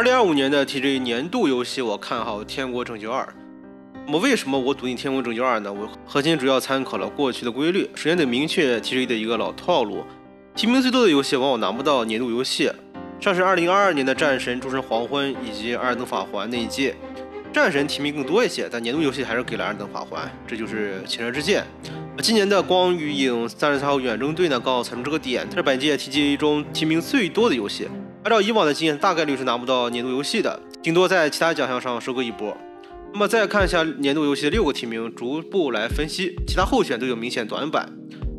2025年的 TGA 年度游戏，我看好《天国拯救2》。那么为什么我笃定《天国拯救2》呢？我核心主要参考了过去的规律。首先得明确 TGA 的一个老套路，提名最多的游戏往往拿不到年度游戏。像是2022年的《战神》《诸神黄昏》以及《艾尔登法环》那一届，战神提名更多一些，但年度游戏还是给了《艾尔登法环》，这就是前车之鉴。今年的《光与影》33号远征队呢，刚好踩中这个点，它是本届 TGA 中提名最多的游戏。按照以往的经验，大概率是拿不到年度游戏的，顶多在其他奖项上收割一波。那么再看一下年度游戏的6个提名，逐步来分析，其他候选都有明显短板。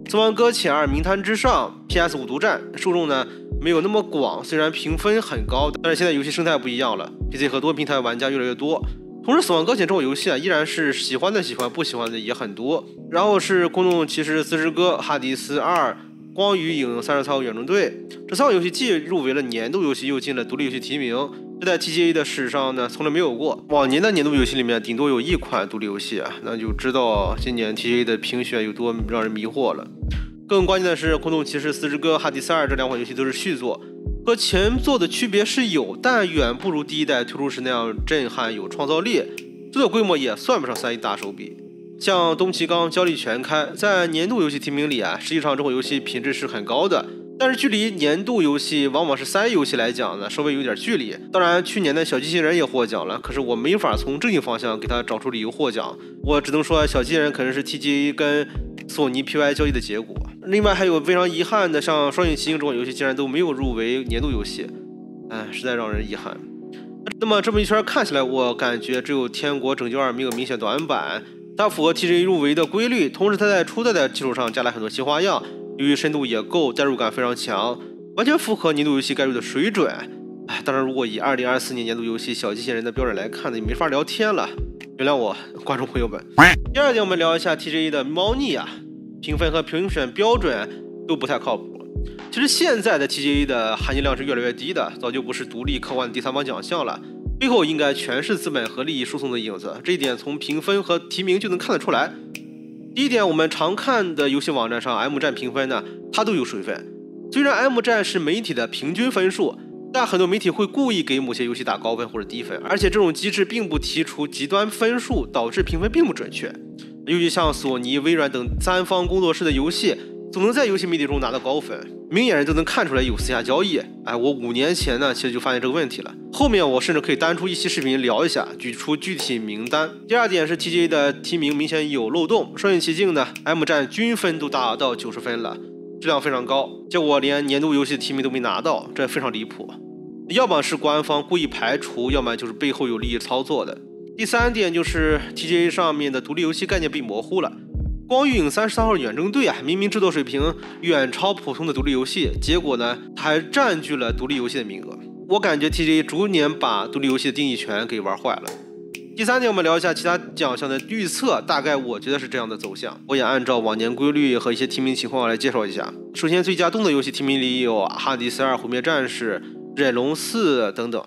《死亡搁浅2》名摊之上 ，PS5 独占，受众呢没有那么广，虽然评分很高，但是现在游戏生态不一样了 ，PC 和多平台玩家越来越多。同时，《死亡搁浅》这款游戏依然是喜欢的喜欢，不喜欢的也很多。然后是《空洞骑士四之歌》、《哈迪斯2》。光与影34号远征队，这3款游戏既入围了年度游戏，又进了独立游戏提名，这在 TGA 的史上呢从来没有过。往年的年度游戏里面，顶多有1款独立游戏啊，那就知道今年 TGA 的评选有多让人迷惑了。更关键的是，《空洞骑士四之歌》、《哈迪斯2》这2款游戏都是续作，和前作的区别是有，但远不如第一代推出时那样震撼有创造力，做的规模也算不上3A 大手笔。像东崎刚交力全开，在年度游戏提名里实际上这款游戏品质是很高的，但是距离年度游戏往往是3A 游戏来讲呢，稍微有点距离。当然，去年的小机器人也获奖了，可是我没法从正经方向给他找出理由获奖，我只能说小机器人可能是 TGA 跟索尼 PY 交易的结果。另外还有非常遗憾的，像双影奇境这款游戏竟然都没有入围年度游戏，实在让人遗憾。那么这么一圈看起来，我感觉只有《天国拯救2》没有明显短板。它符合 TGA 入围的规律，同时它在初代的基础上加了很多新花样，由于深度也够，代入感非常强，完全符合年度游戏该有的水准。当然，如果以2024年年度游戏小机器人的标准来看呢，也没法聊天了，原谅我，观众朋友们。第二点，我们聊一下 TGA 的猫腻评分和评选标准都不太靠谱。其实现在的 TGA 的含金量是越来越低的，早就不是独立客观的第三方奖项了。背后应该全是资本和利益输送的影子，这一点从评分和提名就能看得出来。第一点，我们常看的游戏网站上 M 站评分呢，它都有水分。虽然 M 站是媒体的平均分数，但很多媒体会故意给某些游戏打高分或者低分，而且这种机制并不提出极端分数，导致评分并不准确。尤其像索尼、微软等3方工作室的游戏，总能在游戏媒体中拿到高分，明眼人都能看出来有私下交易。我5年前呢，其实就发现这个问题了。后面我甚至可以单出一期视频聊一下，举出具体名单。第二点是 TGA 的提名明显有漏洞，双影奇境呢 ，M 站均分都达到90分了，质量非常高，结果连年度游戏的提名都没拿到，这非常离谱。要么是官方故意排除，要么就是背后有利益操作的。第三点就是 TGA 上面的独立游戏概念被模糊了。光与影33号远征队明明制作水平远超普通的独立游戏，结果呢，它还占据了独立游戏的名额。我感觉 TGA 逐年把独立游戏的定义权给玩坏了。第三点，我们聊一下其他奖项的预测，大概我觉得是这样的走向，我也按照往年规律和一些提名情况来介绍一下。首先，最佳动作游戏提名里有《哈迪斯2》、《毁灭战士》、《忍龙4》等等。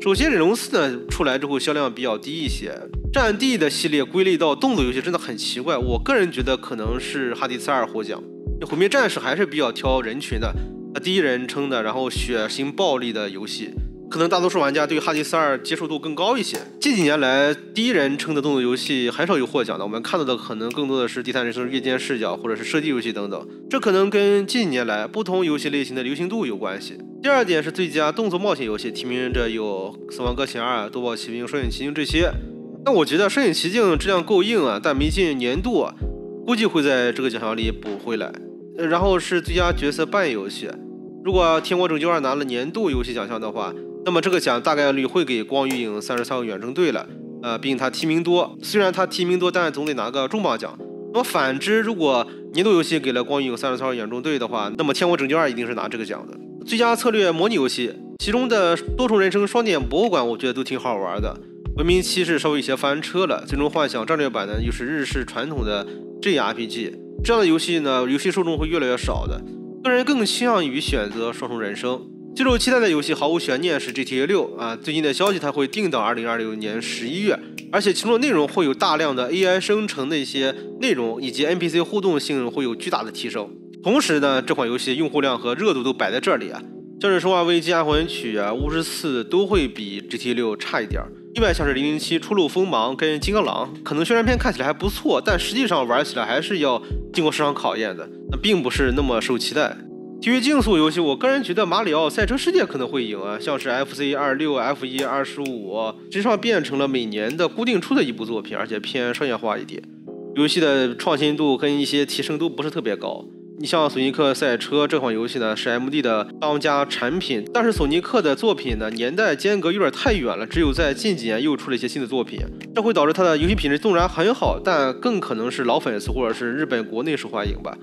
首先，《忍龙4》呢出来之后销量比较低一些。战地的系列归类到动作游戏真的很奇怪，我个人觉得可能是哈迪斯2获奖。毁灭战士还是比较挑人群的，第一人称的，然后血腥暴力的游戏，可能大多数玩家对哈迪斯2接受度更高一些。近几年来，第一人称的动作游戏很少有获奖的，我们看到的可能更多的是第三人称夜间视角或者是射击游戏等等，这可能跟近年来不同游戏类型的流行度有关系。第二点是最佳动作冒险游戏，提名着有《死亡搁浅2》、《夺宝奇兵》、《双影奇境》这些。但我觉得《双影奇境》质量够硬但没进年度估计会在这个奖项里补回来。然后是最佳角色扮演游戏，如果《天国拯救2》拿了年度游戏奖项的话，那么这个奖大概率会给光与影33号远征队了。毕竟它提名多，虽然它提名多，但总得拿个重磅奖。那么反之，如果年度游戏给了光与影33号远征队的话，那么《天国拯救2》一定是拿这个奖的。最佳策略模拟游戏，其中的多重人生双点博物馆，我觉得都挺好玩的。文明7是稍微有些翻车了，最终幻想战略版呢又是日式传统的 JRPG， 这样的游戏呢，游戏受众会越来越少的。个人更倾向于选择双重人生。最受期待的游戏毫无悬念是 GTA 6最近的消息它会定到2026年11月，而且其中的内容会有大量的 AI 生成的一些内容，以及 NPC 互动性会有巨大的提升。同时呢，这款游戏用户量和热度都摆在这里像是《生化危机》《暗魂曲》啊，《巫师4》都会比 GTA 6差一点。另外像是007、初露锋芒跟金刚狼，可能宣传片看起来还不错，但实际上玩起来还是要经过市场考验的，那并不是那么受期待。体育竞速游戏，我个人觉得马里奥赛车世界可能会赢啊，像是 FC26、F125，实际上变成了每年的固定出的一部作品，而且偏商业化一点，游戏的创新度跟一些提升都不是特别高。你像索尼克赛车这款游戏呢，是 MD 的当家产品，但是索尼克的作品呢，年代间隔有点太远了，只有在近几年又出了一些新的作品，这会导致它的游戏品质纵然很好，但更可能是老粉丝或者是日本国内受欢迎吧。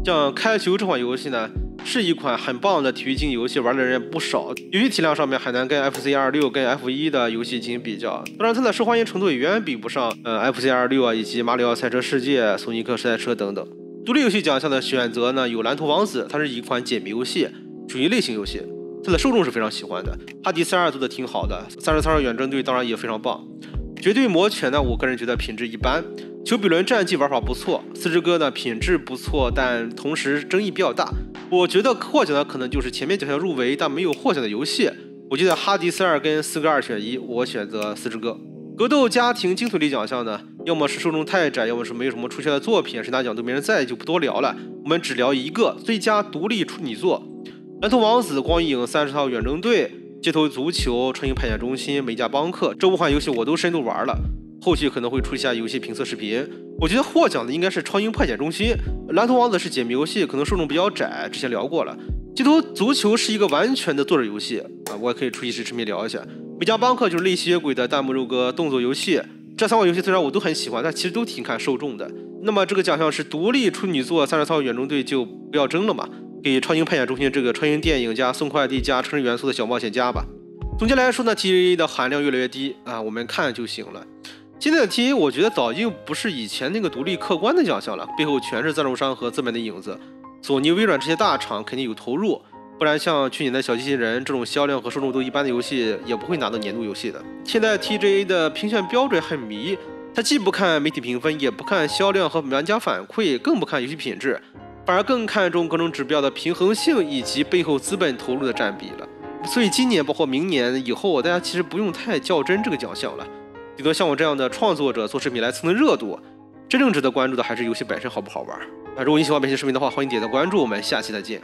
像开球这款游戏呢，是一款很棒的体育竞技游戏，玩的人不少，游戏体量上面很难跟 FC26 跟 F1 的游戏进行比较，当然它的受欢迎程度也远远比不上FC26 啊，以及马里奥赛车世界、索尼克赛车等等。独立游戏奖项的选择呢，有蓝图王子，它是一款解谜游戏，属于类型游戏，它的受众是非常喜欢的。哈迪32做的挺好的，33号远征队当然也非常棒。绝对魔犬呢，我个人觉得品质一般。丘比伦战记玩法不错，四之歌呢品质不错，但同时争议比较大。我觉得获奖的可能就是前面奖项入围但没有获奖的游戏。我觉得哈迪42跟4个2选1，我选择四之歌。格斗家庭精髓类奖项呢，要么是受众太窄，要么是没有什么出圈的作品，谁拿奖都没人在意，就不多聊了。我们只聊一个最佳独立处女作：蓝图王子、光影、30号远征队、街头足球、创新派遣中心、美甲邦克。这5款游戏我都深度玩了，后续可能会出一下游戏评测视频。我觉得获奖的应该是超英派遣中心，蓝图王子是解谜游戏，可能受众比较窄，之前聊过了。街头足球是一个完全的作者游戏啊，我也可以出一期视频聊一下。美甲邦克就是类吸血鬼的弹幕肉鸽动作游戏。这3款游戏虽然我都很喜欢，但其实都挺看受众的。那么这个奖项是独立处女作，30号远征队就不要争了嘛，给超英派遣中心这个超英电影加送快递加城市元素的小冒险家吧。总结来说呢 ，TVA 的含量越来越低啊，我们看就行了。现在的 TA 我觉得早就不是以前那个独立客观的奖项了，背后全是赞助商和资本的影子。索尼、微软这些大厂肯定有投入，不然像去年的小机器人这种销量和受众都一般的游戏也不会拿到年度游戏的。现在 TGA 的评选标准很迷，它既不看媒体评分，也不看销量和玩家反馈，更不看游戏品质，反而更看重各种指标的平衡性以及背后资本投入的占比了。所以今年包括明年以后，大家其实不用太较真这个奖项了，顶多像我这样的创作者做视频来蹭蹭热度，真正值得关注的还是游戏本身好不好玩。如果你喜欢本期视频的话，欢迎点赞关注，我们下期再见。